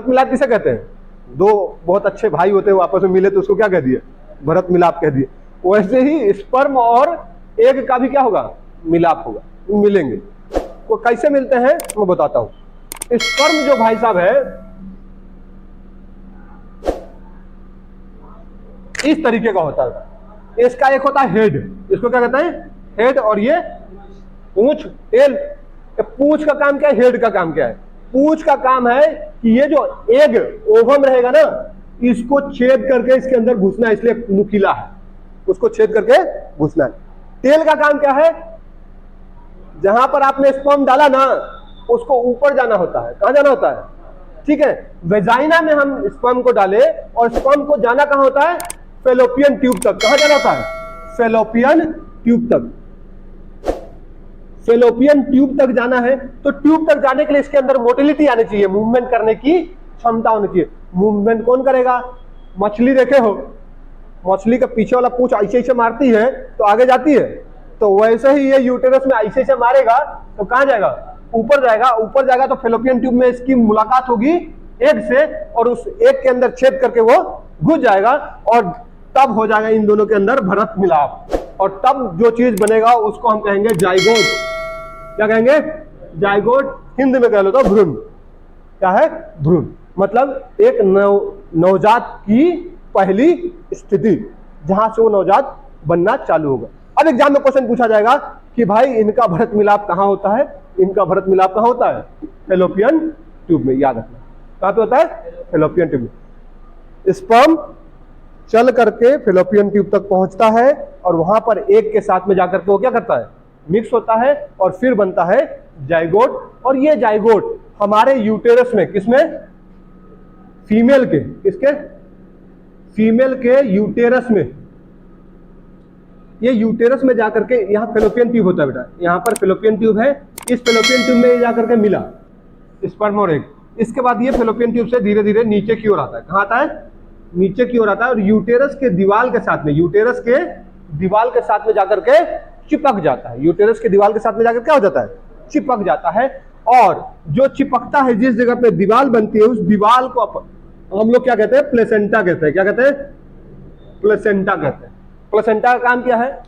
मिलाप किसे कहते हैं? दो बहुत अच्छे भाई होते हैं, आपस में मिले तो उसको क्या कह दिए? भरत मिलाप कह दिए। वैसे ही स्पर्म और एग का भी क्या होगा? मिलाप होगा, मिलेंगे। वो कैसे मिलते हैं मैं बताता हूं। स्पर्म जो भाई साहब है इस तरीके का होता है। इसका एक होता है हेड, इसको क्या कहते हैं? हेड। और ये पूंछ, टेल। पूंछ का काम क्या है? हेड का काम क्या है? पूंछ का काम है कि ये जो एग ओवम रहेगा ना, इसको छेद करके इसके अंदर घुसना है, इसलिए नुकीला है, उसको छेद करके घुसना है। टेल का काम क्या है? जहां पर आपने स्पर्म डाला ना, उसको ऊपर जाना होता है। कहां जाना होता है? ठीक है, वेजाइना में हम स्पर्म को डाले और स्पर्म को जाना कहां होता है? फेलोपियन ट्यूब तक। कहां जाना होता है? फेलोपियन ट्यूब तक। फेलोपियन ट्यूब तक जाना है, तो ट्यूब तक जाने के लिए इसके अंदर मोटिलिटी आनी चाहिए, मूवमेंट करने की क्षमता होनी चाहिए। मूवमेंट कौन करेगा? मछली देखे हो, मछली का पीछे वाला पूंछ ऐसे ऐसे मारती है तो आगे जाती है, तो वैसे ही ये यूटेरस में ऐसे ऐसे मारेगा तो कहां जाएगा? ऊपर जाएगा। ऊपर जाएगा तो फेलोपियन ट्यूब में इसकी मुलाकात होगी एग से, और उस एग के अंदर छेद करके वो घुस जाएगा, और तब हो जाएगा इन दोनों के अंदर भरत मिलाप। और तब जो चीज बनेगा उसको हम कहेंगे जाइगोट। क्या कहेंगे? जाइगोट। हिंदी में कह लो तो भ्रूण। क्या है? भ्रूण। मतलब एक नवजात की पहली स्थिति जहां से वो नवजात बनना चालू होगा। अब एग्जाम में क्वेश्चन पूछा जाएगा कि भाई इनका भरत मिलाप कहां होता है? इनका भरत मिलाप कहां होता है? फेलोपियन ट्यूब में। याद रखना, कहां पे होता है? फेलोपियन ट्यूब में। स्पर्म चल करके फेलोपियन ट्यूब तक पहुंचता है, और वहां पर एग के साथ में जाकर के वो क्या करता है? मिक्स होता है, और फिर बनता है जाइगोट। और ये जाइगोट हमारे यूटेरस में, किसमें? फीमेल के। किसके? फीमेल के यूटेरस में। ये यूटेरस में जाकर के, यहाँ फेलोपियन ट्यूब होता है बेटा, यहाँ पर फेलोपियन ट्यूब है, इस फेलोपियन ट्यूब में जाकर के मिला स्पर्म और एग। इसके बाद ये फेलोपियन ट्यूब से धीरे धीरे नीचे की ओर आता है। कहाँ आता है? नीचे की ओर आता है, और यूटेरस के दीवार के साथ में, यूटेरस के दीवार के साथ में जाकर के चिपक जाता है। यूटेरस के दीवार के साथ में जाकर क्या हो जाता है? चिपक जाता है। और जो चिपकता है, जिस जगह पे दीवार बनती है, उस दीवार को हम लोग क्या कहते हैं? प्लेसेंटा कहते हैं। क्या कहते हैं? प्लेसेंटा कहते हैं। प्लेसेंटा का काम क्या है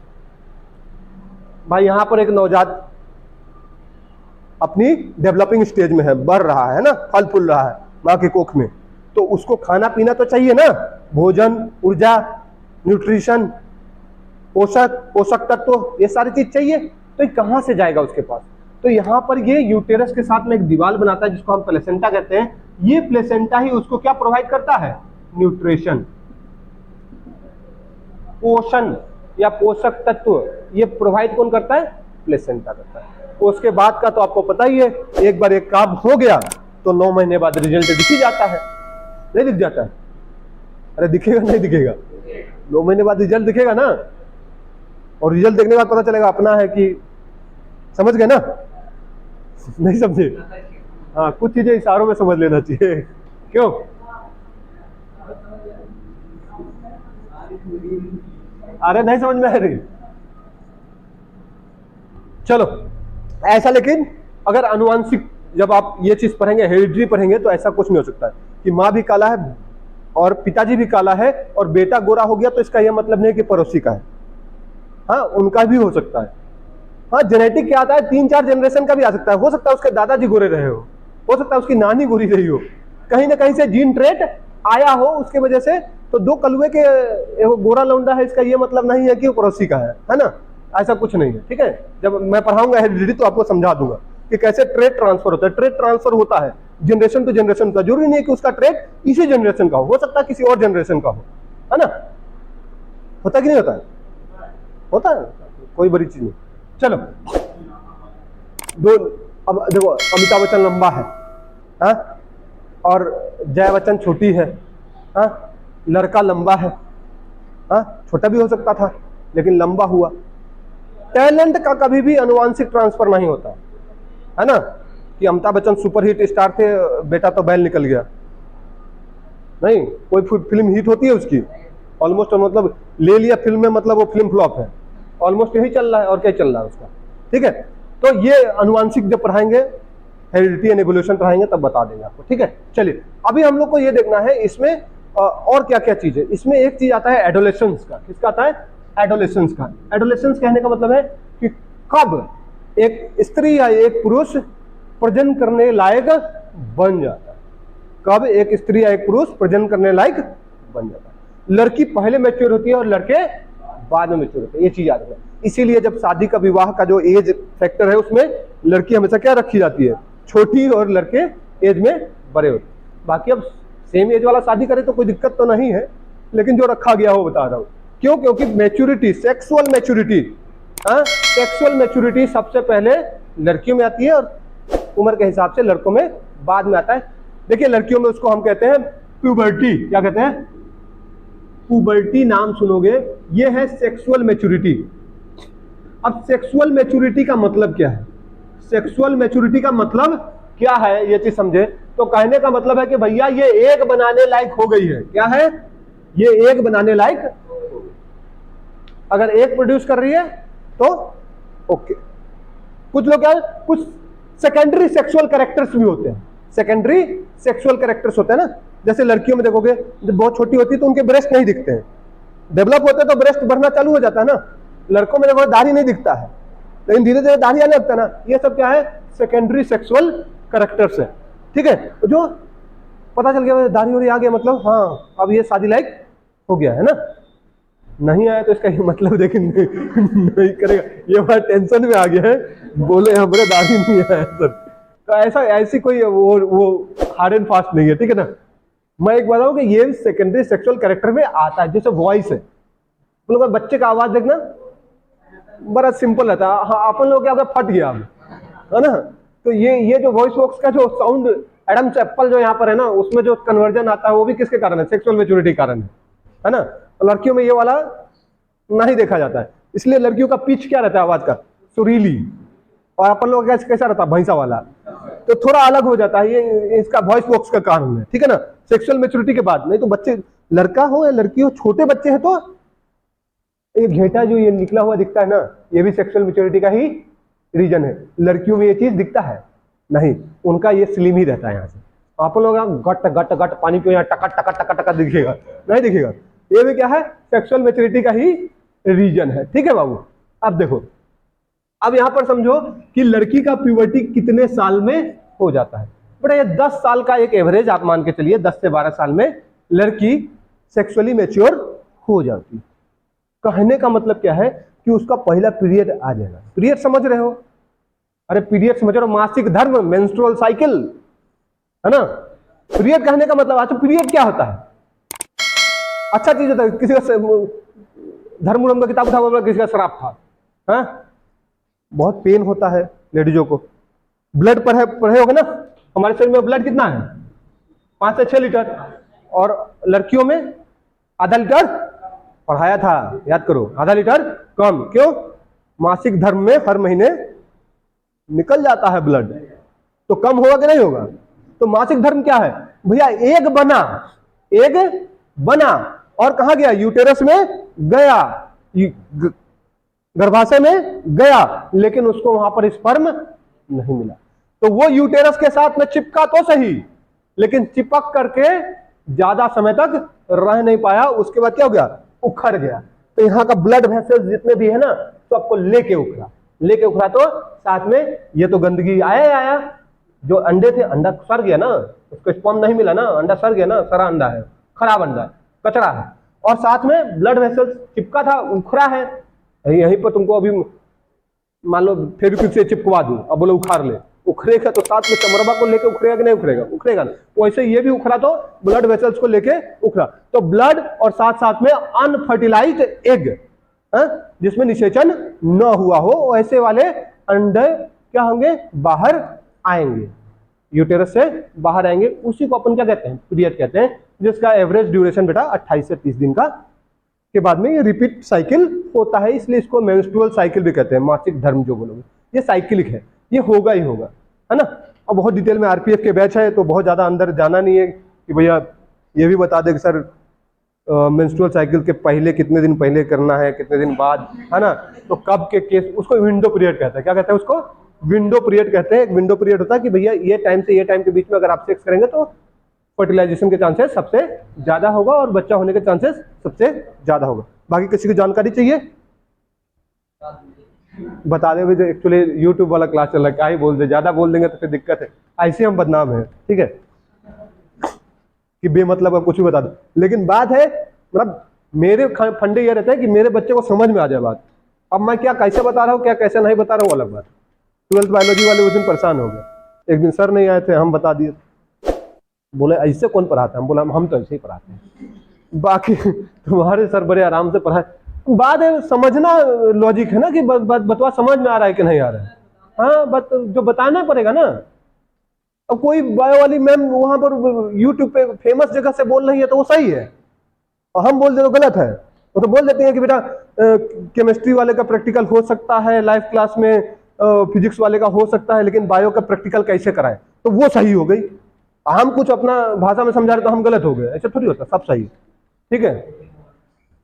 भाई? यहां पर एक नवजात अपनी डेवलपिंग स्टेज में है, बढ़ रहा है ना, फल फूल रहा है मां के कोख में, तो उसको खाना पीना तो चाहिए ना, भोजन, ऊर्जा, न्यूट्रिशन, पोषक तत्व, ये सारी चीज चाहिए। तो ये कहां से जाएगा उसके पास? तो यहां पर ये यूटेरस के साथ में एक दीवार बनाता है जिसको हम प्लेसेंटा कहते हैं। ये प्लेसेंटा ही उसको क्या प्रोवाइड करता है? न्यूट्रिशन, पोषण या पोषक तत्व। ये प्रोवाइड कौन करता है? प्लेसेंटा करता है। उसके बाद का तो आपको पता ही है, एक बार एक काम हो गया तो 9 महीने बाद रिजल्ट दिख ही जाता है। नहीं दिख जाता है? अरे दिखेगा, नहीं दिखेगा? 9 महीने बाद रिजल्ट दिखेगा ना, और रिजल्ट देखने के बाद पता चलेगा अपना है कि, समझ गए ना? नहीं समझे? हाँ, कुछ चीजें इशारों में समझ लेना चाहिए। क्यों? अरे नहीं समझ में आ रही? चलो ऐसा, लेकिन अगर अनुवांशिक जब आप ये चीज पढ़ेंगे, हेरिडिटी पढ़ेंगे, तो ऐसा कुछ नहीं हो सकता है कि माँ भी काला है और पिताजी भी काला है और बेटा गोरा हो गया तो इसका यह मतलब नहीं कि पड़ोसी का है। हाँ, उनका भी हो सकता है। हाँ, जेनेटिक क्या आता है? 3-4 जनरेशन का भी आ सकता है। हो सकता है उसके दादाजी गोरे रहे हो सकता है उसकी नानी गोरी रही हो, कहीं ना कहीं से जीन ट्रेट आया हो उसके वजह से। तो 2 कलुए के गोरा लौंडा है, इसका ये मतलब नहीं है कि वो पड़ोसी का है ना? ऐसा कुछ नहीं है। ठीक है, जब मैं पढ़ाऊंगा हेरिडिटी तो आपको समझा दूंगा कि कैसे ट्रेट ट्रांसफर होता है। ट्रेट ट्रांसफर होता है जनरेशन टू जनरेशन का। जरूरी नहीं है कि उसका ट्रेट इसी जनरेशन का हो सकता है किसी और जनरेशन का हो, है ना? होता कि नहीं होता है? होता है, कोई बड़ी चीज नहीं। चलो, अब देखो, अमिताभ बच्चन लंबा है, हाँ? और जया बच्चन छोटी है, हाँ? लड़का लंबा है, हाँ? छोटा भी हो सकता था लेकिन लंबा हुआ। टैलेंट का कभी भी अनुवांशिक ट्रांसफर नहीं होता है ना? कि अमिताभ बच्चन सुपरहिट स्टार थे, बेटा तो बैल निकल गया। नहीं, कोई फिल्म हिट होती है उसकी ऑलमोस्ट, मतलब ले लिया फिल्म में, मतलब वो फिल्म फ्लॉप है। ऑलमोस्ट यही चल रहा है, और क्या चल रहा है उसका। ठीक है, तो ये अनुवांशिक जब पढ़ाएंगे हेरिडिटी एंड एवोल्यूशन पढ़ाएंगे तब बता देंगे आपको, ठीक है। चलिए अभी हम लोग को ये देखना है इसमें और क्या क्या चीज है। इसमें एक चीज आता है एडोलेसेंस का। किसका आता है? एडोलेसेंस का। एडोलेसेंस कहने का मतलब है कि कब एक स्त्री या एक पुरुष प्रजनन करने लायक बन जाता है। कब एक स्त्री या एक पुरुष प्रजनन करने लायक बन जाता है। लड़की पहले मैच्योर होती है और लड़के बाद में मैच्योर होते हैं, ये चीज याद रखना। इसीलिए जब शादी का विवाह का जो एज फैक्टर है उसमें लड़की हमेशा क्या रखी जाती है? छोटी, और लड़के एज में बड़े होते हैं। बाकी अब सेम एज वाला शादी करे तो कोई दिक्कत तो नहीं है, लेकिन जो रखा गया हो बता रहा हूं। क्यों? क्योंकि maturity, sexual maturity, sexual maturity सबसे पहले लड़कियों में आती है और उम्र के हिसाब से लड़कों में बाद में आता है। देखिए लड़कियों में उसको हम कहते हैं प्यूबर्टी। क्या कहते हैं? प्यूबर्टी नाम सुनोगे, ये है सेक्सुअल मैच्योरिटी। अब सेक्सुअल मैच्योरिटी का मतलब क्या है? सेक्सुअल मैच्योरिटी का मतलब क्या है ये चीज समझे तो कहने का मतलब है कि भैया ये एग बनाने लायक हो गई है। क्या है? ये एग बनाने लायक। अगर एग प्रोड्यूस कर रही है तो ओके। कुछ लोग क्या है, कुछ सेकेंडरी सेक्सुअल कैरेक्टर्स भी होते हैं। सेकेंडरी सेक्सुअल कैरेक्टर्स होते हैं ना, जैसे लड़कियों में देखोगे जब बहुत छोटी होती है तो उनके ब्रेस्ट नहीं दिखते हैं, डेवलप होते हैं तो ब्रेस्ट बढ़ना चालू हो जाता है ना। लड़कों में देखो दाढ़ी नहीं दिखता है, लेकिन धीरे धीरे दाढ़ी आने लगता है ना। ये सब क्या है? सेकेंडरी सेक्सुअल कैरेक्टर्स है, ठीक है। जो पता चल गया दाढ़ी वाड़ी आ गया मतलब हाँ अब ये शादी लायक हो गया है ना। नहीं आया तो इसका ये मतलब देखिए नहीं करेगा, ये बड़ा टेंशन में आ गया है, बोले यहाँ बड़े दाढ़ी नहीं आया सर। तो ऐसा ऐसी कोई वो हार्ड एंड फास्ट नहीं है, ठीक है ना। मैं एक बताऊं कि ये सेकेंडरी सेक्सुअल कैरेक्टर में आता है, जैसे वॉइस है। मतलब बच्चे का आवाज देखना बड़ा सिंपल रहता है। हाँ अपन लोग क्या फट गया अब, है ना। तो ये जो वॉइस बॉक्स का जो साउंड एडम चैपल जो यहाँ पर है ना, उसमें जो कन्वर्जन आता है वो भी किसके कारण है? सेक्सुअल मैच्योरिटी कारण है ना। लड़कियों में ये वाला नहीं देखा जाता है, इसलिए लड़कियों का पिच क्या रहता है आवाज का? सुरीली। और अपन लोग कैसा रहता है? भैंसा वाला। तो थोड़ा अलग हो जाता है, ये इसका वॉइस बॉक्स का कारण है, ठीक है ना। सेक्सुअल मैच्योरिटी के बाद नहीं तो बच्चे, लड़का हो या लड़की हो, छोटे बच्चे हैं तो ये घेटा जो ये निकला हुआ दिखता है ना, ये भी सेक्सुअल मैच्योरिटी का ही रीजन है। लड़कियों में ये चीज दिखता है नहीं, उनका ये स्लिम ही रहता है। यहाँ से आप लोग गट गट गट पानी पियो, यहाँ टका टका टका टका दिखेगा नहीं दिखेगा। ये भी क्या है? सेक्सुअल मैच्योरिटी का ही रीजन है, ठीक है बाबू। अब देखो, अब यहां पर समझो कि लड़की का प्यूबर्टी कितने साल में हो जाता है। बेटा ये 10 साल का एक एवरेज आप मान के चलिए, 10 से 12 साल में लड़की सेक्सुअली मैच्योर हो जाती है। कहने का मतलब क्या है कि उसका पहला पीरियड आ जाएगा। पीरियड समझ रहे हो? अरे पीरियड समझ रहे हो? मासिक धर्म, मेंस्ट्रुअल साइकिल, है ना। पीरियड कहने का मतलब, अच्छा पीरियड क्या होता है? अच्छा चीज होता है। किसी का धर्म का किताब उठा, किसी का श्राप था, हाँ? बहुत पेन होता है लेडीजों को। ब्लड पढ़े होगे ना, हमारे शरीर में ब्लड कितना है? 5 से 6 लीटर, और लड़कियों में आधा लीटर पढ़ाया था, याद करो, आधा लीटर कम। क्यों? मासिक धर्म में हर महीने निकल जाता है ब्लड, तो कम होगा कि नहीं होगा? तो मासिक धर्म क्या है भैया? एग बना और कहा गया? यूटेरस में गया, गर्भाशय में गया, लेकिन उसको वहां पर स्पर्म नहीं मिला। तो वो यूटेरस के साथ में चिपका तो सही, लेकिन चिपक करके ज्यादा समय तक रह नहीं पाया। उसके बाद क्या हो गया? उखड़ गया। तो यहाँ का ब्लड वेसल्स जितने भी है ना, तो आपको लेके उखड़ा तो साथ में ये तो गंदगी आया। जो अंडे थे, अंडा सड़ गया ना, उसको स्पर्म नहीं मिला ना, अंडा सड़ गया ना, सड़ा अंडा है, खराब अंडा है, कचरा है। और साथ में ब्लड वेसल्स चिपका था, उखड़ा है। यहीं पर तुमको अभी मान लो फेविक्विक से चिपकवा दूं, अब बोले उखाड़ ले, उखड़ेगा तो साथ में चमरबा को लेके उखड़ेगा कि नहीं उखड़ेगा? उखड़ेगा ना। वैसे ये भी उखड़ा तो ब्लड वेसल्स को लेके उखड़ा। तो ब्लड और साथ साथ में अनफर्टिलाइज्ड एग, जिसमें निषेचन न हुआ हो, ऐसे वाले अंडे क्या होंगे? बाहर आएंगे, यूटेरस से बाहर आएंगे। उसी को अपन क्या कहते हैं? पीरियड कहते हैं, जिसका एवरेज ड्यूरेशन बेटा 28 से 30 दिन का के बाद में ये रिपीट साइकिल होता है, इसलिए इसको मेंस्ट्रुअल साइकिल भी कहते हैं। मासिक धर्म जो बोलोगे, ये साइकिलिक है, ये होगा ही होगा, है ना। अब बहुत डिटेल में आरपीएफ के बैच है, तो बहुत ज्यादा अंदर जाना नहीं है कि भैया ये भी बता दे कि सर मेंस्ट्रुअल साइकिल के पहले कितने दिन पहले करना है, कितने दिन बाद, है ना। तो कब के केस, उसको विंडो पीरियड कहते हैं। क्या कहते हैं उसको? Window period. तो 28 से 30 दिन का, 28 से 30 दिन का, के बाद में ये रिपीट साइकिल होता है, इसलिए इसको मेंस्ट्रुअल साइकिल भी कहते हैं। मासिक धर्म जो बोलोगे, ये साइकिलिक है, ये होगा ही होगा, है ना। अब बहुत डिटेल में आरपीएफ के बैच है, तो बहुत ज्यादा अंदर जाना नहीं है कि भैया ये भी बता दे सर मेंस्ट्रुअल साइकिल के पहले कितने दिन पहले करना है, कितने दिन बाद, है ना। तो कब के केस, उसको विंडो पीरियड कहते हैं। क्या कहते हैं उसको? विंडो पीरियड कहते हैं। एक विंडो पीरियड होता है कि भैया ये टाइम से ये टाइम के बीच में अगर आप सेक्स करेंगे तो फर्टिलाइजेशन के चांसेस सबसे ज्यादा होगा और बच्चा होने के चांसेस सबसे ज्यादा होगा। बाकी किसी को जानकारी चाहिए बता दे। जो एक्चुअली यूट्यूब वाला क्लास चल रहा है, क्या ही बोल दे, ज्यादा बोल देंगे तो फिर दिक्कत है, ऐसे हम बदनाम है, ठीक है कि बेमतलब अब कुछ भी बता दो। लेकिन बात है मतलब मेरे फंडे ये रहते हैं कि मेरे बच्चे को समझ में आ जाए बात। अब मैं क्या कैसे बता रहा हूँ क्या कैसे नहीं बता रहा हूँ अलग बात। 12th बायोलॉजी वाले उस दिन परेशान हो गए, एक दिन सर नहीं आए थे, हम बता दिए, बोले ऐसे कौन पढ़ाता है, हम बोला हम तो ऐसे ही पढ़ाते हैं, बाकी तुम्हारे सर बड़े आराम से पढ़ाए। बात है समझना लॉजिक है ना कि बतवा समझ में आ रहा है कि नहीं आ रहा है। हाँ बट जो बताना पड़ेगा ना। अब कोई बायो वाली मैम वहां पर यूट्यूब पे फेमस जगह से बोल रही है तो वो सही है और हम बोल दे तो गलत है। वो तो बोल देते हैं कि बेटा केमिस्ट्री वाले का प्रैक्टिकल हो सकता है लाइव क्लास में, फिजिक्स वाले का हो सकता है, लेकिन बायो का प्रैक्टिकल कैसे कराएं, तो वो सही हो गई। हम कुछ अपना भाषा में समझा रहे तो हम गलत हो गए, ऐसा थोड़ी होता, सब सही है, ठीक है।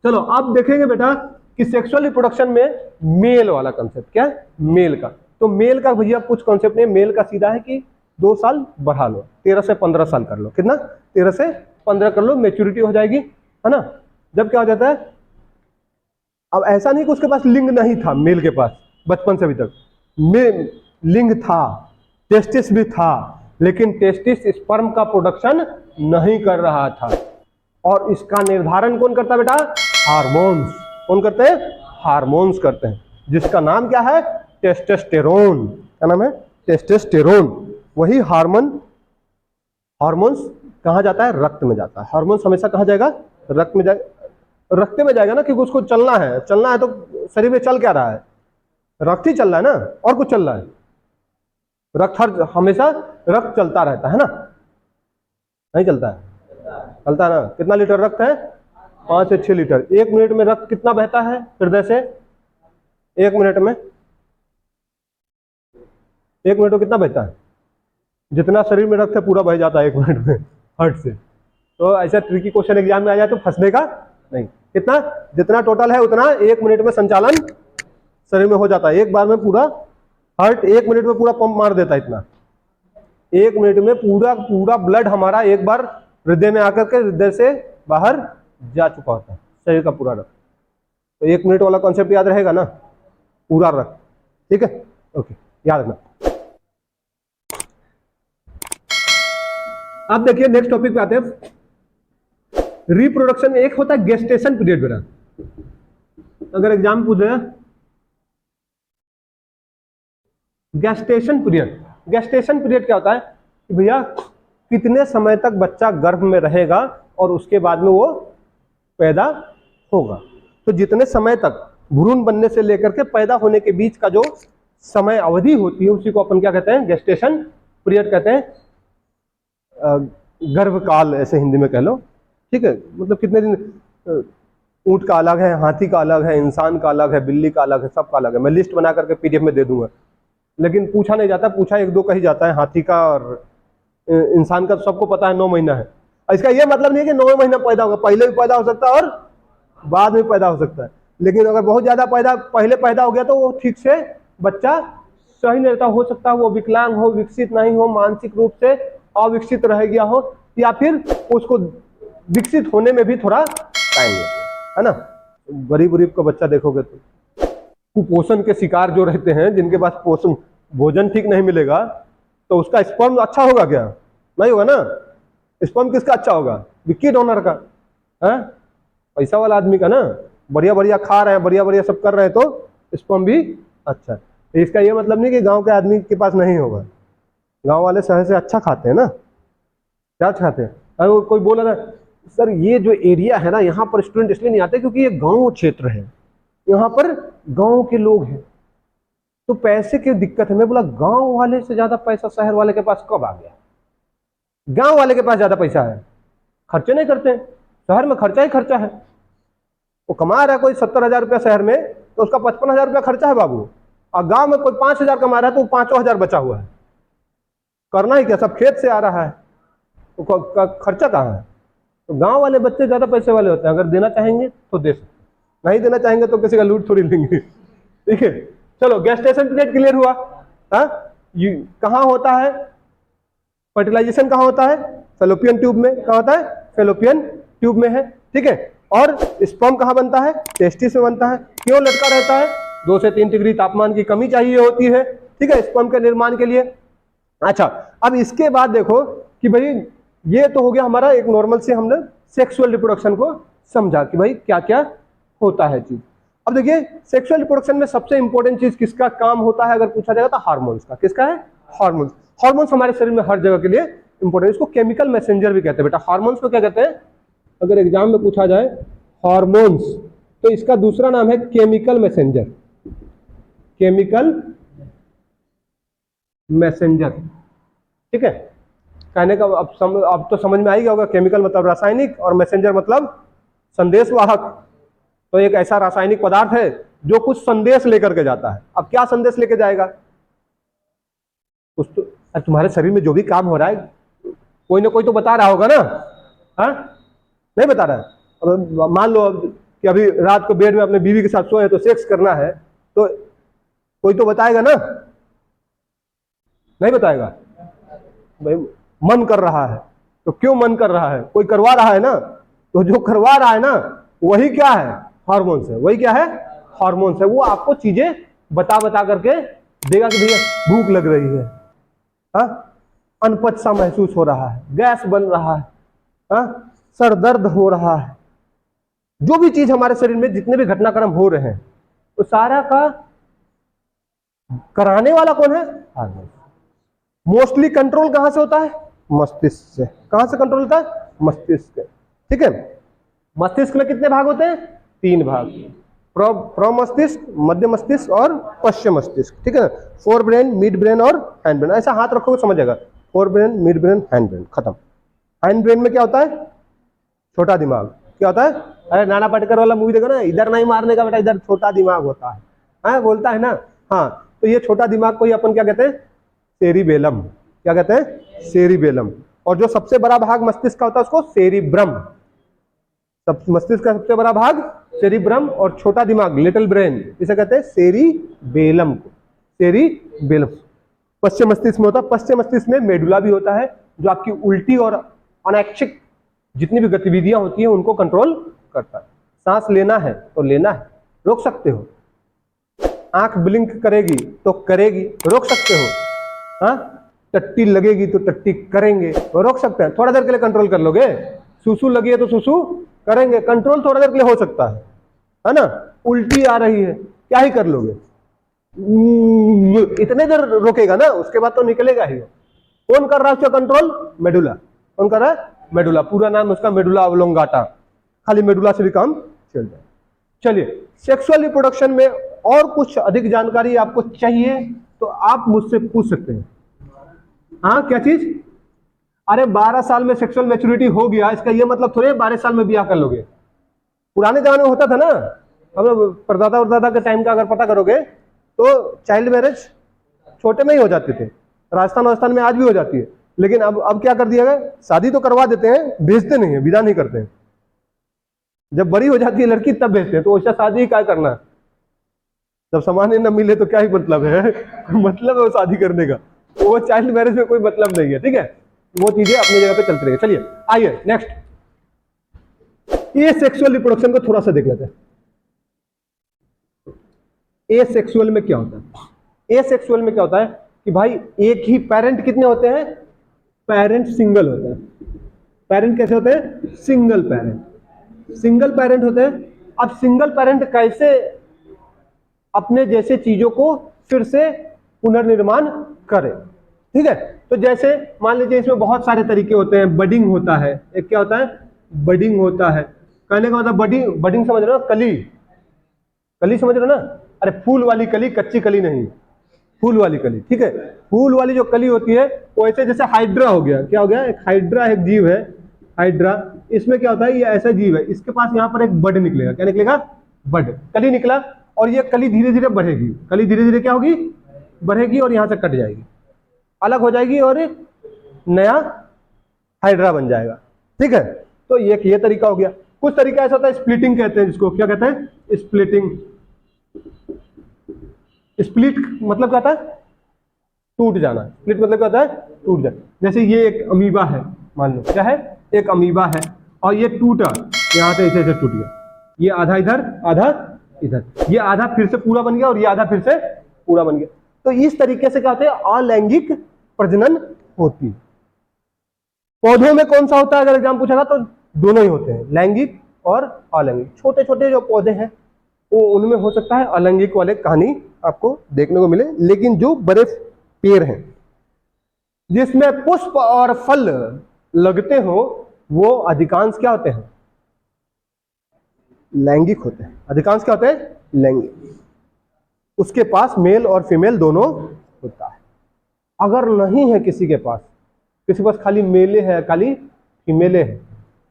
चलो अब देखेंगे बेटा कि सेक्सुअल रिप्रोडक्शन में मेल वाला कंसेप्ट क्या है, मेल का। तो मेल का भैया कुछ कंसेप्ट नहीं, मेल का सीधा है कि 2 साल बढ़ा लो, 13 से 15 साल कर लो, कितना 13 से 15 कर लो, मेच्योरिटी हो जाएगी, है ना। जब क्या हो जाता है, अब ऐसा नहीं कि उसके पास लिंग नहीं था, मेल के पास बचपन से अभी तक लिंग था, टेस्टिस भी था, लेकिन टेस्टिस स्पर्म का प्रोडक्शन नहीं कर रहा था। और इसका निर्धारण कौन करता है बेटा, हार्मोन्स। कौन करते हैं, हार्मोन्स करते हैं, जिसका नाम क्या है, टेस्टोस्टेरोन। क्या नाम है, टेस्टोस्टेरोन। वही हार्मोन्स कहाँ जाता है, रक्त में जाता है। हार्मोन्स हमेशा कहाँ जाएगा, रक्त में जाएगा, रक्त में जाएगा ना, क्योंकि उसको चलना है तो शरीर में चल क्या रहा है, रक्त ही चल रहा है ना, और कुछ चल रहा है, रक्त हमेशा रक्त चलता रहता है ना, नहीं चलता है, चलता है ना। कितना लीटर रक्त है, 5 से 6 लीटर। 1 मिनट में रक्त कितना बहता है हृदय से, 1 मिनट में, 1 मिनट में कितना बहता है, जितना शरीर में रक्त है पूरा बह जाता है 1 मिनट में हार्ट से। तो ऐसा ट्रिकी क्वेश्चन एग्जाम में आ जाए तो फंसने का नहीं। कितना, जितना टोटल है उतना 1 मिनट में संचालन शरीर में हो जाता है। एक बार में पूरा हार्ट 1 मिनट में पूरा पंप मार देता है, इतना 1 मिनट में पूरा ब्लड हमारा एक बार हृदय में आकर के हृदय से बाहर जा चुका होता है, शरीर का पूरा रक्त। तो 1 मिनट वाला कॉन्सेप्ट याद रहेगा ना, पूरा रक्त, ठीक है, ओके, याद रखना। अब देखिए नेक्स्ट टॉपिक पे आते हैं, रिप्रोडक्शन में एक होता है गेस्टेशन पीरियड। बेटा अगर एग्जाम पूछ रहे हैं गेस्टेशन पीरियड, गेस्टेशन पीरियड क्या होता है कि भैया कितने समय तक बच्चा गर्भ में रहेगा और उसके बाद में वो पैदा होगा। तो जितने समय तक भ्रूण बनने से लेकर के पैदा होने के बीच का जो समय अवधि होती है उसी को अपन क्या कहते हैं, गेस्टेशन पीरियड कहते हैं। गर्भकाल ऐसे हिंदी में कह लो, ठीक है। मतलब कितने दिन, ऊंट का अलग है, हाथी का अलग है, इंसान का अलग है, बिल्ली का अलग है, सबका अलग है। मैं लिस्ट बना करके पीडीएफ में दे दूंगा, लेकिन पूछा नहीं जाता, पूछा 1-2 का ही जाता है। हाथी का और इंसान का तो सबको पता है 9 महीना है। इसका यह मतलब नहीं है कि 9 महीना पैदा होगा, पहले भी पैदा हो सकता है और बाद में पैदा हो सकता है। लेकिन अगर बहुत ज्यादा पहले पैदा हो गया तो वो ठीक से बच्चा सही नहीं रहता, हो सकता है वो विकलांग हो, विकसित नहीं हो, मानसिक रूप से अविकसित रह गया हो, या फिर उसको विकसित होने में भी थोड़ा टाइम लगता है ना। गरीब का बच्चा देखोगे तो कुपोषण के शिकार जो रहते हैं, जिनके पास पोषण भोजन ठीक नहीं मिलेगा, तो उसका स्पर्म अच्छा होगा क्या, नहीं होगा ना। स्पर्म किसका अच्छा होगा, विक्की डोनर का, है पैसा वाला आदमी का ना। बढ़िया खा रहे हैं, बढ़िया सब कर रहे हैं तो स्पर्म भी अच्छा है। तो इसका ये मतलब नहीं कि गांव के आदमी के पास नहीं होगा, गांव वाले शहर से अच्छा खाते हैं ना। क्या खाते हैं, अरे कोई बोला था सर ये जो एरिया है ना यहाँ पर स्टूडेंट इसलिए नहीं आते क्योंकि ये गांव क्षेत्र है, यहाँ पर गांव के लोग हैं तो पैसे की दिक्कत है। मैं बोला गांव वाले से ज्यादा पैसा शहर वाले के पास कब आ गया, गांव वाले के पास ज्यादा पैसा है, खर्चे नहीं करते, शहर में खर्चा ही खर्चा है। वो कमा रहा है कोई 70,000 रुपया शहर में तो उसका 55,000 रुपया खर्चा है बाबू, और गांव में कोई 5,000 कमा रहा है तो 5,000 बचा हुआ है। करना ही क्या, सब खेत से आ रहा है, तो खर्चा कहाँ है। तो गांव वाले बच्चे ज्यादा पैसे वाले होते हैं, अगर देना चाहेंगे तो दे सकते, नहीं देना चाहेंगे तो किसी का लूट थोड़ी लेंगे, ठीक है। चलो गेस्टेशन पीरियड क्लियर हुआ। कहाँ होता है फर्टिलाइजेशन, कहाँ होता है फैलोपियन ट्यूब में, कहाँ होता है फैलोपियन ट्यूब में है, ठीक है। और स्पर्म कहाँ बनता है टेस्टिस में बनता है। क्यों लटका रहता है 2 से 3 डिग्री तापमान की कमी चाहिए होती है, ठीक है, स्पर्म के निर्माण के लिए। अच्छा, अब इसके बाद देखो कि भाई ये तो हो गया हमारा एक नॉर्मल से हमने सेक्सुअल रिप्रोडक्शन को समझा कि भाई क्या क्या होता है चीज। अब देखिए सेक्सुअल रिप्रोडक्शन में सबसे इंपॉर्टेंट चीज किसका काम होता है अगर पूछा जाएगा तो हार्मोन्स का। किसका है हार्मोन्स। हार्मोन्स हमारे शरीर में हर जगह के लिए इंपॉर्टेंट, इसको केमिकल मैसेंजर भी कहते हैं बेटा। हार्मोन्स को क्या कहते हैं अगर एग्जाम में पूछा जाए हार्मोन्स तो इसका दूसरा नाम है केमिकल मैसेंजर। केमिकल मैसेंजर, ठीक है। कहने का अब तो समझ में आ ही गया होगा, केमिकल मतलब रासायनिक और मैसेंजर मतलब संदेशवाहक। तो एक ऐसा रासायनिक पदार्थ है जो कुछ संदेश लेकर के जाता है। अब क्या संदेश लेके जाएगा कुछ तो, तुम्हारे शरीर में जो भी काम हो रहा है कोई ना कोई तो बता रहा होगा ना, हाँ नहीं बता रहा है। अब मान लो कि अभी रात को बेड में अपने बीवी के साथ सोए तो सेक्स करना है तो कोई तो बताएगा ना, नहीं बताएगा। भाई मन कर रहा है तो क्यों मन कर रहा है, कोई करवा रहा है ना, तो जो करवा रहा है ना वही क्या है हार्मोन्स है। वही क्या है हार्मोन्स है। वो आपको चीजें बता करके देगा कि भैया भूख लग रही है, हाँ अनपच सा महसूस हो रहा है, गैस बन रहा है, हाँ सर दर्द हो रहा है। जो भी चीज हमारे शरीर में जितने भी घटनाक्रम हो रहे हैं तो सारा का कराने वाला कौन है हार्मोन। मोस्टली कंट्रोल कहां से होता है मस्तिष्क से। कहां से कंट्रोल होता है मस्तिष्क से, ठीक है। मस्तिष्क में कितने भाग होते हैं 3 भाग, प्रमस्तिष्क, मध्य मस्तिष्क और पश्चिम मस्तिष्क, ठीक है। फोर ब्रेन, मिड ब्रेन और हैंड ब्रेन। ऐसा हाथ रखोगे समझ जाएगा, fore brain, mid brain, hind brain, खत्म। हैंड ब्रेन में क्या होता है छोटा दिमाग। क्या होता है अरे नाना पाटेकर वाला मूवी देखो ना, इधर नहीं मारने का बेटा, इधर छोटा दिमाग होता है, हाँ बोलता है ना, हाँ। तो ये छोटा दिमाग को ही अपन क्या कहते हैं सेरिबेलम। क्या कहते हैं सेरिबेलम। और जो सबसे बड़ा भाग मस्तिष्क का होता है उसको सेरिब्रम। मस्तिष्क का सबसे बड़ा भाग सेरिब्रम और छोटा दिमाग लिटिल ब्रेन इसे कहते हैं सेरिबेलम को, सेरिबेलम। पश्चिम मस्तिष्क में होता है, पश्चिम मस्तिष्क में मेडुला भी होता है जो आपकी उल्टी और अनैच्छिक जितनी भी गतिविधियां होती हैं उनको कंट्रोल करता है। सांस लेना है तो लेना है, रोक सकते हो। आंख ब्लिंक करेगी तो करेगी, रोक सकते हो। हाँ टट्टी लगेगी तो टट्टी करेंगे, रोक सकते हैं, थोड़ा देर के लिए कंट्रोल कर लोगे। सुसु लगी है तो सुसु करेंगे, कंट्रोल थोड़ा देर के लिए हो सकता है ना। उल्टी आ रही है क्या ही कर लोगे, इतने देर रोकेगा ना, उसके बाद तो निकलेगा ही। कौन कर रहा है उसका कंट्रोल मेडुला। कौन कर रहा है मेडुला। पूरा नाम उसका मेडुला ऑब्लोंगाटा, खाली मेडुला से भी काम चल जाए। चलिए सेक्सुअल रिप्रोडक्शन में और कुछ अधिक जानकारी आपको चाहिए तो आप मुझसे पूछ सकते हैं। हाँ क्या चीज, अरे 12 साल में सेक्सुअल मैच्योरिटी हो गया इसका ये मतलब थोड़े 12 साल में ब्याह कर लोगे। पुराने जमाने में होता था ना, हम लोग परदादा उरदादा के टाइम का अगर पता करोगे तो चाइल्ड मैरिज छोटे में ही हो जाते थे। राजस्थान में आज भी हो जाती है, लेकिन अब क्या कर दिया गया, शादी तो करवा देते हैं, भेजते नहीं है, विदा नहीं करते हैं। जब बड़ी हो जाती है लड़की तब भेजते हैं। तो वैसा शादी ही क्या करना, जब सामान ही न मिले तो क्या ही मतलब है मतलब है वो शादी करने का, तो वो चाइल्ड मैरिज में कोई मतलब नहीं है, ठीक है। वो चीजें अपनी जगह पे चलती रहेंगी। चलिए आइए नेक्स्ट, ये सेक्सुअल रिप्रोडक्शन को थोड़ा सा देख लेते हैं। एसेक्सुअल में क्या होता है, एसेक्सुअल में क्या होता है कि भाई एक ही पेरेंट कितने होते हैं, पेरेंट सिंगल होते हैं। पेरेंट कैसे होते हैं सिंगल पेरेंट, सिंगल पेरेंट होते हैं। अब सिंगल पेरेंट कैसे अपने जैसे चीजों को फिर से पुनर्निर्माण करे, ठीक है। तो जैसे मान लीजिए इसमें बहुत सारे तरीके होते हैं। बडिंग होता है, एक क्या होता है बडिंग होता है। कहने का मतलब बडिंग, बडिंग समझ रहे हो कली, कली समझ रहे हो ना, अरे फूल वाली कली, कच्ची कली नहीं, फूल वाली कली, ठीक है। फूल वाली जो कली होती है वो ऐसे जैसे हाइड्रा हो गया, क्या हो गया एक हाइड्रा, एक जीव है हाइड्रा। इसमें क्या होता है ये ऐसा जीव है, इसके पास यहाँ पर एक बड निकलेगा। क्या निकलेगा बड, कली निकला और ये कली धीरे धीरे बढ़ेगी। कली धीरे धीरे क्या होगी बढ़ेगी और यहाँ से कट जाएगी, अलग हो जाएगी और एक नया हाइड्रा बन जाएगा, ठीक है। तो ये तरीका हो गया। कुछ तरीका ऐसा होता है स्प्लिटिंग कहते हैं जिसको, क्या कहते हैं स्प्लिटिंग। स्प्लिट मतलब क्या होता है टूट जाना। स्प्लिट मतलब क्या होता है? टूट जाना। जैसे ये एक अमीबा है, मान लो क्या है? एक अमीबा है और ये टूटा, यहाँ से ऐसे ऐसे टूट गया, ये आधा इधर आधा इधर, ये आधा फिर से पूरा बन गया और ये आधा फिर से पूरा बन गया। तो इस तरीके से क्या होता है? अलैंगिक प्रजनन होती है। पौधों में कौन सा होता है अगर एग्जाम पूछेगा तो दोनों ही होते हैं, लैंगिक और अलैंगिक। छोटे छोटे जो पौधे हैं वो उनमें हो सकता है अलैंगिक वाले कहानी आपको देखने को मिले, लेकिन जो बड़े पेड़ हैं जिसमें पुष्प और फल लगते हो वो अधिकांश क्या होते हैं? लैंगिक होते हैं। अधिकांश क्या होते हैं? लैंगिक। उसके पास मेल और फीमेल दोनों होता है। अगर नहीं है किसी के पास खाली मेले है, खाली फीमेले है,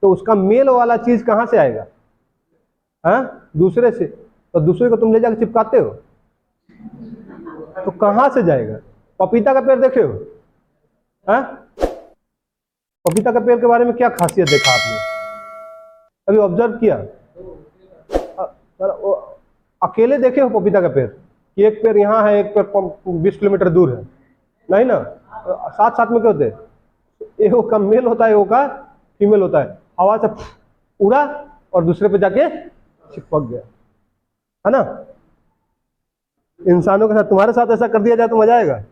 तो उसका मेल वाला चीज कहां से आएगा? हाँ, दूसरे से। तो दूसरे को तुम ले जाकर चिपकाते हो तो कहां से जाएगा? पपीता का पेड़ देखे हो? हाँ, पपीता का पेड़ के बारे में क्या खासियत देखा आपने? अभी ऑब्जर्व किया? अकेले देखे हो पपीता का पेड़? एक पेड़ यहाँ है, एक पेड़ 20 किलोमीटर दूर है? नहीं ना, साथ साथ में क्या होते हैं? एगो का मेल होता है, एगो का फीमेल होता है। हवा से उड़ा और दूसरे पे जाके चिपक गया, है ना? इंसानों के साथ, तुम्हारे साथ ऐसा कर दिया जाए तो मजा आएगा?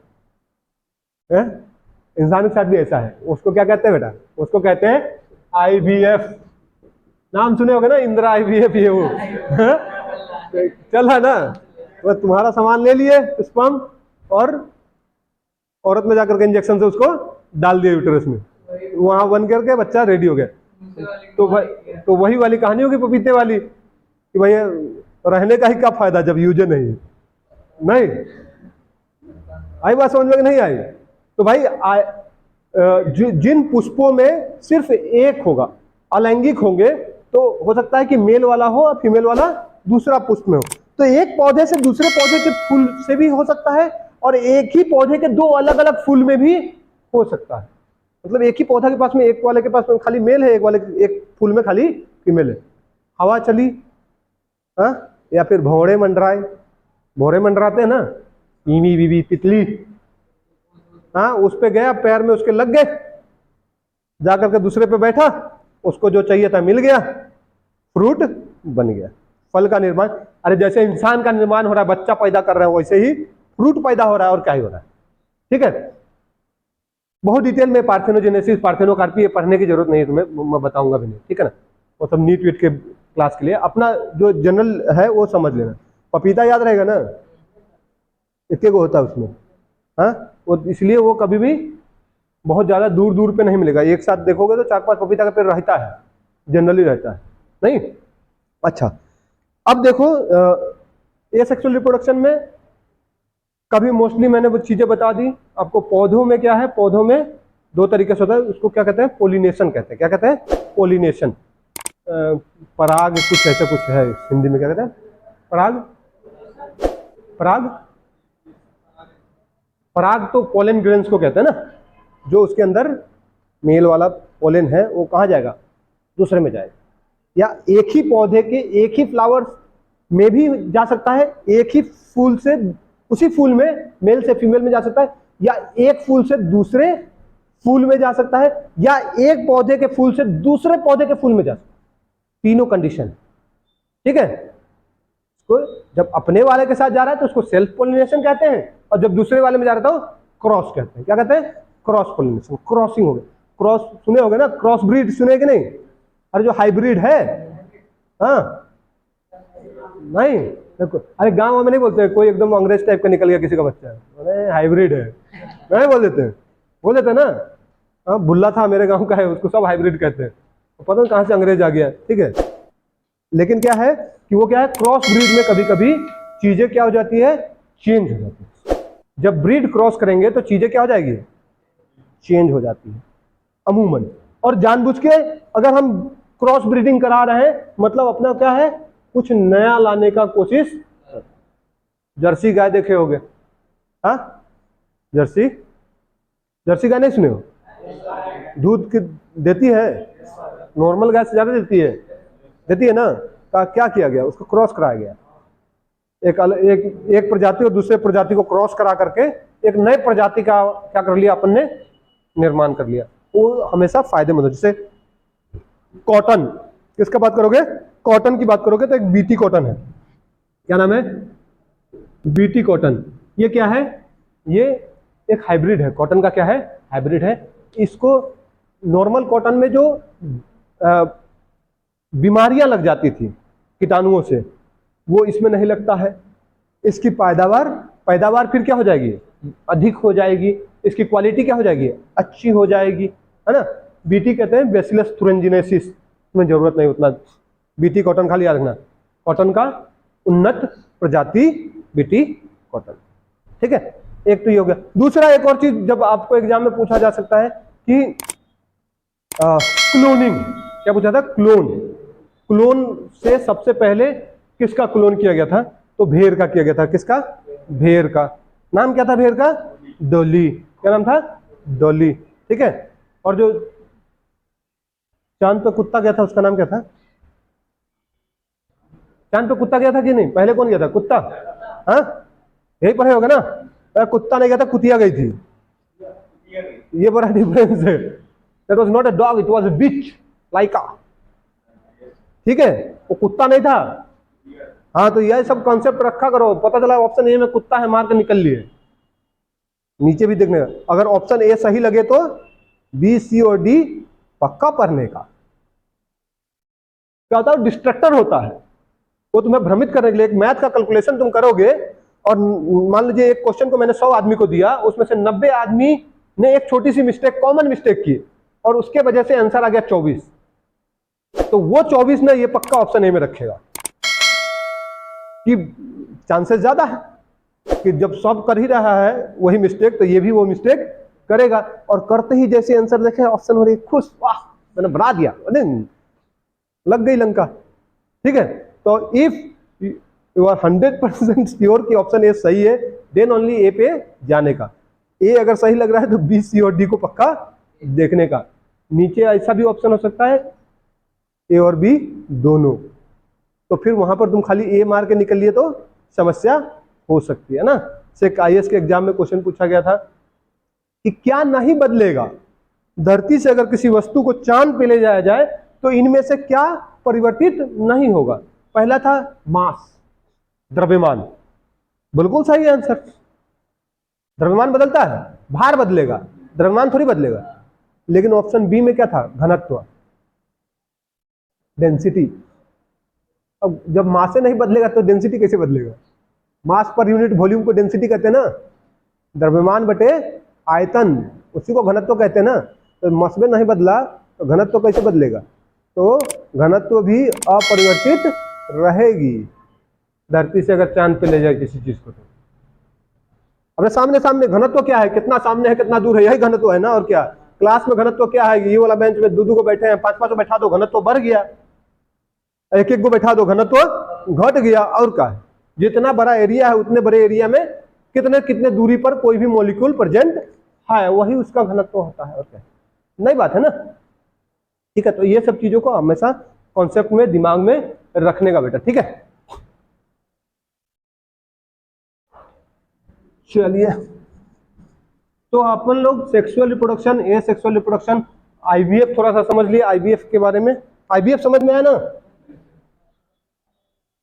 इंसानों के साथ भी ऐसा है। उसको क्या कहते हैं बेटा? उसको कहते हैं IVF। नाम सुने होगे ना, इंदिरा IVF, ये वो चला ना, वो तुम्हारा सामान ले लिए स्पर्म और औरत में जाकर के इंजेक्शन से उसको डाल दिया यूट्रस में, वहां बन करके बच्चा रेडी हो गया। तो वही वाली कहानी होगी पपीते वाली कि भैया रहने का ही क्या फायदा जब यूज नहीं है। नहीं आई बात समझ में कि नहीं आई? तो भाई जिन पुष्पों में सिर्फ एक होगा, अलैंगिक होंगे, तो हो सकता है कि मेल वाला हो और फीमेल वाला दूसरा पुष्प में हो। तो एक पौधे से दूसरे पौधे के फूल से भी हो सकता है और एक ही पौधे के दो अलग अलग फूल में भी हो सकता है। मतलब एक ही पौधा के पास में, एक वाले के पास में खाली मेल है, एक फूल में खाली फीमेल है। हवा चली, हाँ, या फिर भौरे मंडराए, भौरे मंडराते हैं ना, ईमी बीबी तितली, हाँ, उस पे गया, पैर में उसके लग गए, जाकर के दूसरे पे बैठा, उसको जो चाहिए था मिल गया, फ्रूट बन गया, फल का निर्माण। अरे जैसे इंसान का निर्माण हो रहा है, बच्चा पैदा कर रहे हैं, वैसे ही फ्रूट पैदा हो रहा है, और क्या ही हो रहा है। ठीक है, बहुत डिटेल में पार्थेनोजेनेसिस, पार्थेनोकार्पी पढ़ने की जरूरत नहीं है तुम्हें, मैं बताऊंगा भी नहीं, ठीक है ना। वो सब नीट वीट के क्लास के लिए, अपना जो जनरल है वो समझ लेना। पपीता याद रहेगा ना, इतने को होता है उसमें, हाँ, वो इसलिए वो कभी भी बहुत ज्यादा दूर दूर पे नहीं मिलेगा। एक साथ देखोगे तो 4-5 पपीता का पेड़ रहता है, जनरली रहता है, नहीं? अच्छा, अब देखो एसेक्सुअल रिप्रोडक्शन में कभी मोस्टली मैंने वो चीजें बता दी आपको। पौधों में क्या है? पौधों में दो तरीके से होता है, उसको क्या कहते हैं? पोलिनेशन कहते हैं। क्या कहते हैं? पोलिनेशन। पराग, कुछ ऐसा कुछ है हिंदी में, क्या कहते हैं? पराग, पराग, पराग तो पोलन ग्रेन्स को कहते हैं ना, जो उसके अंदर मेल वाला पोलन है वो कहाँ जाएगा? दूसरे में जाएगा। या एक ही पौधे के एक ही फ्लावर्स में भी जा सकता है, एक ही फूल से, उसी फूल में मेल से फीमेल में जा सकता है, या एक फूल से दूसरे फूल में जा सकता है, या एक पौधे के फूल से दूसरे पौधे के फूल में जा सकता है। तीनों कंडीशन, ठीक है। उसको जब अपने वाले के साथ जा रहा है तो उसको सेल्फ पोलिनेशन कहते हैं, और जब दूसरे वाले में जा रहा था तो क्रॉस कहते हैं। क्या कहते हैं? क्रॉस पोलिनेशन, क्रॉसिंग हो गया। क्रॉस सुने होगे ना, क्रॉस ब्रीड सुने कि नहीं? अरे जो हाइब्रिड है, हाँ, नहीं, अरे गांव में नहीं बोलते कोई एकदम अंग्रेज टाइप का निकल गया किसी का बच्चा, अरे हाइब्रिड है, नहीं बोल देते हैं ना। हाँ, बुल्ला था मेरे गांव का है, उसको सब हाइब्रिड कहते हैं, तो पता नहीं कहाँ से अंग्रेज आ गया, ठीक है। लेकिन क्या है कि वो क्या है, क्रॉस ब्रीड में कभी कभी चीजें क्या हो जाती है? चेंज हो जाती है। जब ब्रीड क्रॉस करेंगे तो चीजें क्या हो जाएगी? चेंज हो जाती है अमूमन। और जानबूझ के अगर हम क्रॉस ब्रीडिंग करा रहे हैं, मतलब अपना क्या है, कुछ नया लाने का कोशिश। जर्सी गाय देखे होगे, हाँ, जर्सी गाय नहीं सुने हो? दूध देती है, नॉर्मल गाय से ज्यादा देती है ना। क्या किया गया? उसको क्रॉस कराया गया, एक प्रजाति और दूसरे प्रजाति को क्रॉस करा करके एक नए प्रजाति का क्या कर लिया अपन ने, निर्माण कर लिया। वो हमेशा फायदेमंद है। जैसे कॉटन, किसका बात करोगे, कॉटन की बात करोगे तो एक बीटी कॉटन है, क्या नाम है, बीटी कॉटन। ये क्या है, ये एक हाइब्रिड है, कॉटन का क्या है, हाइब्रिड है। इसको नॉर्मल कॉटन में जो बीमारियां लग जाती थी कीटाणुओं से, वो इसमें नहीं लगता है। इसकी पैदावार फिर क्या हो जाएगी, अधिक हो जाएगी। इसकी क्वालिटी क्या हो जाएगी, अच्छी हो जाएगी, है ना। बीटी कहते हैं बैसिलस thuringiensis, में जरूरत नहीं उतना, बीटी कॉटन खाली याद रखना, कॉटन का उन्नत प्रजाति बीटी कॉटन, ठीक है। एक तो ये हो गया। दूसरा एक और चीज जब आपको एग्जाम में पूछा जा सकता है कि क्लोनिंग, क्या पूछा था, क्लोन से सबसे पहले किसका क्लोन किया गया था, तो भेड़ का किया गया था। किसका, भेड़ का। नाम क्या था भेड़ का, डॉली। क्या नाम था, डॉली, ठीक है। और जो चांद पे कुत्ता गया था उसका नाम क्या था, चांद पे कुत्ता गया था कि नहीं, पहले कौन गया था, कुत्ता, हाँ यही पढ़े होगा ना। कुत्ता नहीं गया था, कुतिया गई थी, ये बड़ा डिफरेंस है। That was not a dog, it was a bitch, Laika, ठीक है, वो कुत्ता नहीं था। हाँ, तो यह सब कॉन्सेप्ट रखा करो। पता चला ऑप्शन ए में कुत्ता है, मार के निकल लिए, नीचे भी देखने का। अगर ऑप्शन ए सही लगे तो बी, सी और डी पक्का पढ़ने का। क्या होता है, डिस्ट्रक्टर होता है, वो तुम्हें भ्रमित करने के लिए। एक मैथ का कैलकुलेशन तुम करोगे और मान लीजिए एक क्वेश्चन को मैंने 100 आदमी को दिया, उसमें से 90 आदमी ने एक छोटी सी मिस्टेक, कॉमन मिस्टेक की, और उसके वजह से आंसर आ गया 24। तो वो 24 ने ये पक्का ऑप्शन ए में रखेगा कि चांसेस ज्यादा है कि जब सब कर ही रहा है वही मिस्टेक, तो ये भी वो मिस्टेक करेगा। और करते ही जैसे आंसर देखे ऑप्शन हो रही, खुश, वाह मैंने बना दिया, लग गई लंका, ठीक है। तो इफ यू आर 100% श्योर कि ऑप्शन ए सही है, देन ओनली ए पे जाने का। ए अगर सही लग रहा है तो बी, सी और डी को पक्का देखने का। नीचे ऐसा भी ऑप्शन हो सकता है ए और बी दोनों, तो फिर वहां पर तुम खाली ए मार के निकल लिए तो समस्या हो सकती है ना। से आईएएस के एग्जाम में क्वेश्चन पूछा गया था कि क्या नहीं बदलेगा, धरती से अगर किसी वस्तु को चांद पे ले जाया जाए तो इनमें से क्या परिवर्तित नहीं होगा। पहला था मास, द्रव्यमान, बिल्कुल सही आंसर। द्रव्यमान बदलता है, भार बदलेगा, द्रव्यमान थोड़ी बदलेगा। लेकिन ऑप्शन बी में क्या था, घनत्व, डेंसिटी। अब जब मास से नहीं बदलेगा तो डेंसिटी कैसे बदलेगा, मास पर यूनिट वॉल्यूम को डेंसिटी कहते हैं ना, द्रव्यमान बटे आयतन, उसी को घनत्व कहते हैं ना। तो मास में नहीं बदला तो घनत्व कैसे बदलेगा, तो घनत्व भी अपरिवर्तित रहेगी धरती से अगर चांद पे ले जाए किसी चीज को। तो अपने सामने सामने घनत्व क्या है, कितना सामने है कितना दूर है, यही घनत्व है ना। और क्या क्लास में घनत्व क्या है, ये वाला बेंच में दो को बैठे हैं, 5 को बैठा दो घनत्व बढ़ गया, एक को बैठा दो घनत्व घट गया। और क्या है, जितना बड़ा एरिया है उतने बड़े एरिया में कितने कितने दूरी पर कोई भी मॉलिक्यूल प्रेजेंट है, वही उसका घनत्व होता है। और क्या, नई बात है ना, ठीक है। तो ये सब चीजों को हमेशा कॉन्सेप्ट में दिमाग में रखने का बेटा, ठीक है। चलिए, तो अपन लोग सेक्सुअल रिप्रोडक्शन, ए सेक्सुअल रिप्रोडक्शन, आईवीएफ थोड़ा सा समझ लिए आईवीएफ के बारे में। आईवीएफ समझ में आया ना,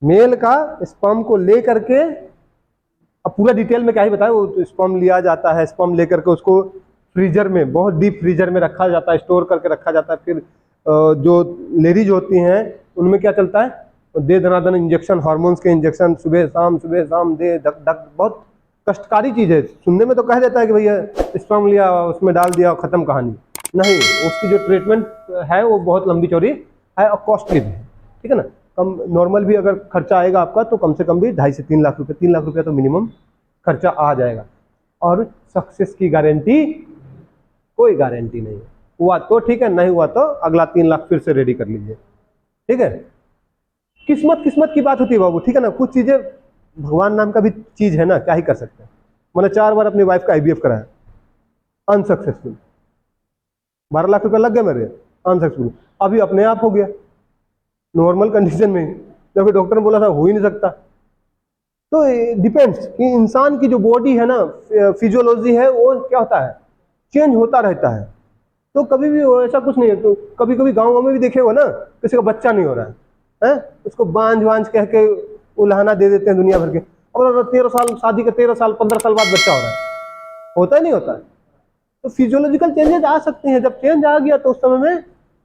मेल का स्पर्म को ले करके, अब पूरा डिटेल में क्या ही बताए, वो स्पर्म लिया जाता है, स्पर्म लेकर के उसको फ्रीजर में, बहुत डीप फ्रीजर में रखा जाता है, स्टोर करके रखा जाता है। फिर जो लेडीज होती हैं उनमें क्या चलता है, दे दनादन इंजेक्शन, हार्मोन्स के इंजेक्शन, सुबह शाम दे धक धक। बहुत कष्टकारी चीज है, सुनने में तो कह देता है कि भैया स्पर्म लिया उसमें डाल दिया खत्म कहानी, नहीं, उसकी जो ट्रीटमेंट है वो बहुत लंबी चौड़ी है और कॉस्टली भी है, ठीक है ना। कम नॉर्मल भी अगर खर्चा आएगा आपका तो कम से कम भी 2.5 से 3 लाख रुपए, 3 लाख रुपया तो मिनिमम खर्चा आ जाएगा। और सक्सेस की गारंटी, कोई गारंटी नहीं है। हुआ तो ठीक है, नहीं हुआ तो अगला 3 लाख फिर से रेडी कर लीजिए, ठीक है। किस्मत की बात होती है बाबू, ठीक है ना। कुछ चीजें भगवान नाम का भी चीज है ना, क्या ही कर सकते हैं। मैंने 4 बार अपनी वाइफ का आईवीएफ कराया, अनसक्सेसफुल, 12 लाख रुपए लग गए मेरे, अनसक्सेसफुल। अभी अपने आप हो गया नॉर्मल कंडीशन में, जबकि डॉक्टर ने बोला था हो ही नहीं सकता। तो डिपेंड्स कि इंसान की जो बॉडी है ना, फिजियोलॉजी है, वो क्या होता है, चेंज होता रहता है। तो कभी भी ऐसा कुछ नहीं है। तो कभी कभी गाँव में भी देखे हो ना, किसी का बच्चा नहीं हो रहा है, उसको बांझ वांझ कह के उल्हाना दे देते हैं दुनिया भर के। और 13 साल शादी के, 13 साल 15 साल बाद बच्चा हो रहा है, होता ही नहीं होता है। तो फिजियोलॉजिकल चेंजेस आ सकते हैं, जब चेंज आ गया तो उस समय में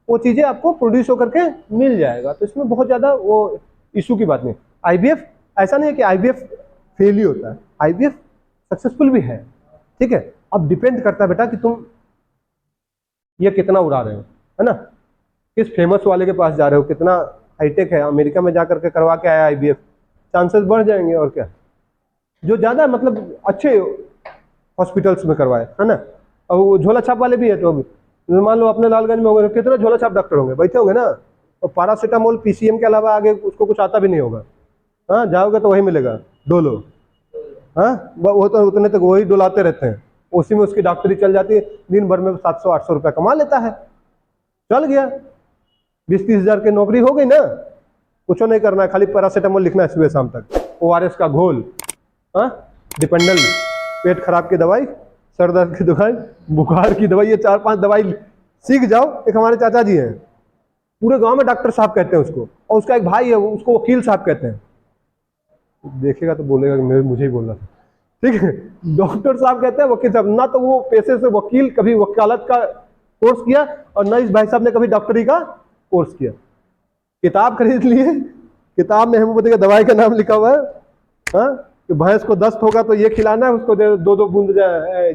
वो चीजें आपको प्रोड्यूस होकर के मिल जाएगा। तो इसमें बहुत ज्यादा वो इशू की बात नहीं। आईवीएफ ऐसा नहीं है कि आईवीएफ फेल ही होता है, आईवीएफ सक्सेसफुल भी है, ठीक है। अब डिपेंड करता है बेटा कि तुम ये कितना उड़ा रहे हो, है ना, किस फेमस वाले के पास जा रहे हो, कितना हाईटेक है, अमेरिका में जाकर के करवा के आया आईवीएफ, चांसेस बढ़ जाएंगे। और क्या, जो ज्यादा मतलब अच्छे हॉस्पिटल्स में करवाए, है ना। और वो झोला छाप वाले भी है, तो अभी मान लो अपने लालगंज में होंगे, कितने झोला छाप डॉक्टर होंगे, बैठे होंगे ना। और पैरासीटामोल पीसीएम के अलावा आगे उसको कुछ आता भी नहीं होगा। हाँ, जाओगे तो वही मिलेगा, डोलो। हाँ, वो तो उतने तक वही डुलाते रहते हैं, उसी में उसकी डॉक्टरी चल जाती है। दिन भर में 700-800 रुपया कमा लेता है, चल गया, 20-30 हजार की नौकरी हो गई ना। कुछ नहीं करना है, खाली पैरासीटामोल लिखना है सुबह शाम तक, ओआरएस का घोल, हाँ, डिपेंडल, पेट खराब की दवाई, सर दर्द की दवाई, बुखार की दवाई, ये 4-5 दवाई सीख जाओ। एक हमारे चाचा जी हैं, पूरे गांव में डॉक्टर साहब कहते हैं उसको, और उसका एक भाई है, उसको वकील साहब कहते हैं। देखेगा तो बोलेगा कि मुझे ही बोलना था, ठीक है। डॉक्टर साहब कहते हैं, वकील साहब ना, तो वो पैसे से वकील, कभी वकालत का कोर्स किया, और ना इस भाई साहब ने कभी डॉक्टरी का कोर्स किया। किताब खरीद लिए, किताब में हेमोपैथी का दवाई का नाम लिखा हुआ है, हाँ, कि भैंस को दस्त होगा तो ये खिलाना है, उसको 2-2 बूंद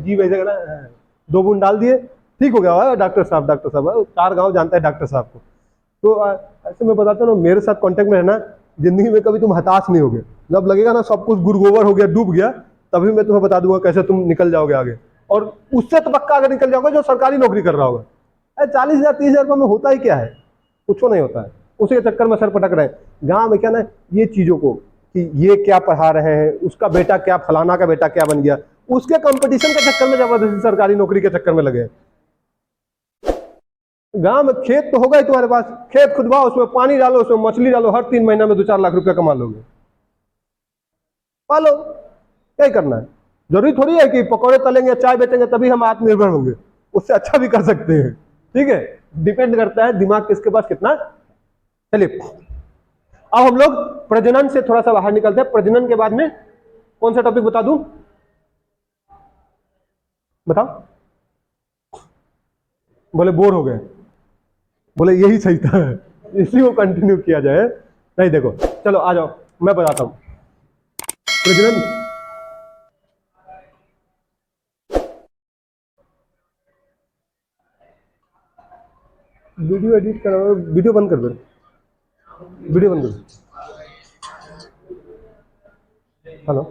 जी वैसे करना, 2 बूंद डाल दिए, ठीक हो गया। डॉक्टर साहब, डॉक्टर साहब, 4 गांव जानता है डॉक्टर साहब को। तो ऐसे मैं बताता हूँ ना, मेरे साथ कांटेक्ट में रहना, जिंदगी में कभी तुम हताश नहीं होगे। जब लगेगा ना सब कुछ गुरगोबर हो गया, डूब गया, तभी मैं तुम्हें बता दूंगा कैसे तुम निकल जाओगे आगे। और उससे तो पक्का अगर निकल जाओगे जो सरकारी नौकरी कर रहा होगा। 40,000 30,000 रुपये में होता ही क्या है, कुछ नहीं होता है। उसी के चक्कर में सर पटक रहे हैं गाँव में, क्या ना, ये चीजों को कि ये क्या पढ़ा रहे हैं, उसका बेटा क्या, फलाना का बेटा क्या बन गया, उसके कंपटीशन के चक्कर में जबरदस्ती सरकारी नौकरी के चक्कर में लगे। गांव में खेत तो होगा ही तुम्हारे पास, खेत खुदवाओ, उसमें पानी डालो, उसमें मछली डालो, हर 3 महीना में 2-4 लाख रुपया कमा लोगे, पालो, क्या ही करना है। जरूरी थोड़ी है कि पकौड़े तलेंगे, चाय बेचेंगे तभी हम आत्मनिर्भर होंगे, उससे अच्छा भी कर सकते हैं, ठीक है। डिपेंड करता है दिमाग किसके पास कितना। चलिए, अब हम लोग प्रजनन से थोड़ा सा बाहर निकलते हैं। प्रजनन के बाद में कौन सा टॉपिक बता दूं, बताओ। बोले बोर हो गए, बोले यही सही था, इसी को कंटिन्यू किया जाए। नहीं, देखो, चलो आ जाओ, मैं बताता हूं प्रजनन। वीडियो एडिट करो, वीडियो बंद कर दो, वीडियो बंद कर दो। हेलो।